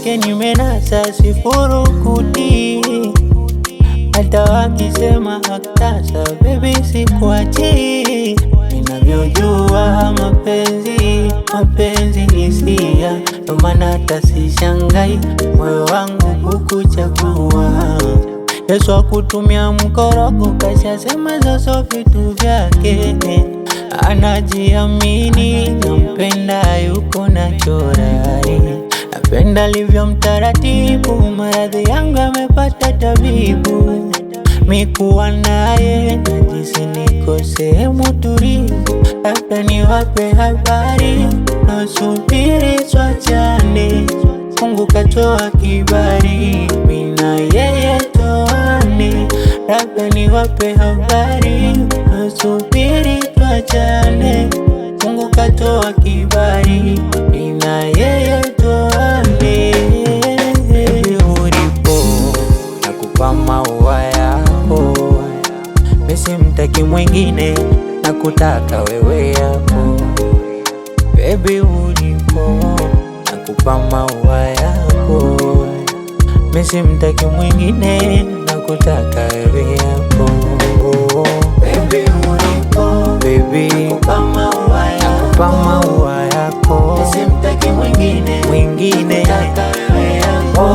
kwake nimenasa sifurukuti, hata wakisema haktasa baby sikuachi. Ninavyojua mapenzi hisia, ndo maana hata sishangai moyo wangu kukuchagua. Yesu akutumia mkorogo kashasema zoso vitu vyake, anajiamini nampenda yuko na chorai, napenda alivyo mtaratibu, maradhi yangu amepata tabibu. Mikuwa naye najisi niko sehemu tulivu, labda niwape habari nasubiri tuachane. Mungu katoa kibali mina yeye toane, labda niwape habari nasubiri tuachane. Mungu katoa kibali mina yeye toane. Ulipo nakupa maua yako, mimi simtaki mwingine, nakutaka wewe yako. Baby ulipo nakupa maua yako, mimi simtaki mwingine, nakutaka wewe yako. Baby ulipo, baby nakupa maua yako, mimi simtaki mwingine, nakutaka wewe yako.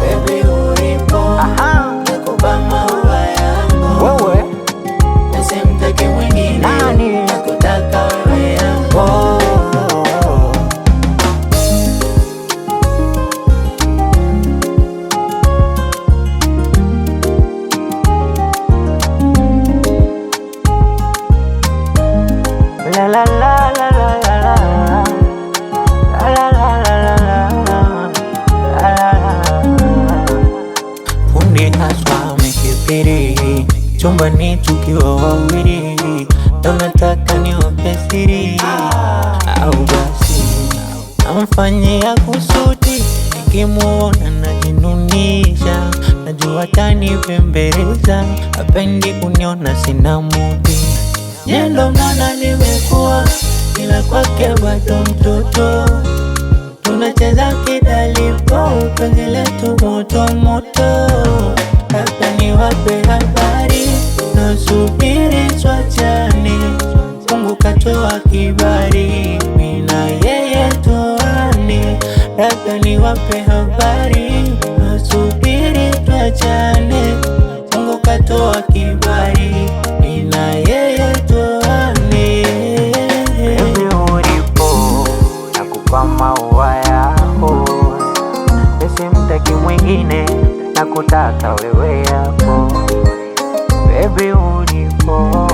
Baby ulipo, nakupa maua yako, wewe mimi simtaki mwingine, nakutaka wewe yako. La la la la la la la la la la la. Fundi haswa amekithiri chumbani tukiwa wawili, ndo nataka niwape siri, au basi namfanyia kusudi, nikimuona najinunisha, najua atanipembeleza, hapendi kuniona sina mudi. Ndo maana nimekuwa ila kwake bado mtoto, tunacheza kidalipo penzi letu moto moto. Labda niwape habari nasubiri tuachane. Mungu katoa kibali mina yeye toane, labda niwape habari nasubiri tuachane. Mungu katoa kibali mina yeye toane. Baby ulipo nakupa maua yako, mimi simtaki mwingine, nakutaka wewe yako. Baby ulipo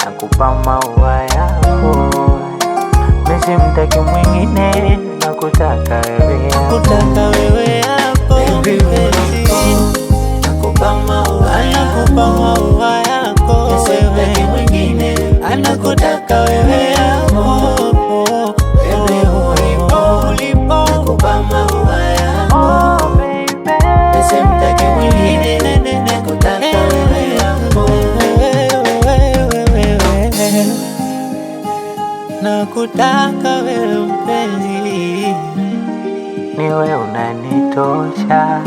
nakupa maua yako, mimi simtaki mwingine, nakutaka wewe yako. Baby ulipo nakupa maua yako, mimi simtaki mwingine, anakutaka wewe yako. Baby ulipo nakupa maua yako, mimi simtaki mwingine, nakutaka wewe yako. Nakutaka wewe mpenzi, ni wewe unanitosha.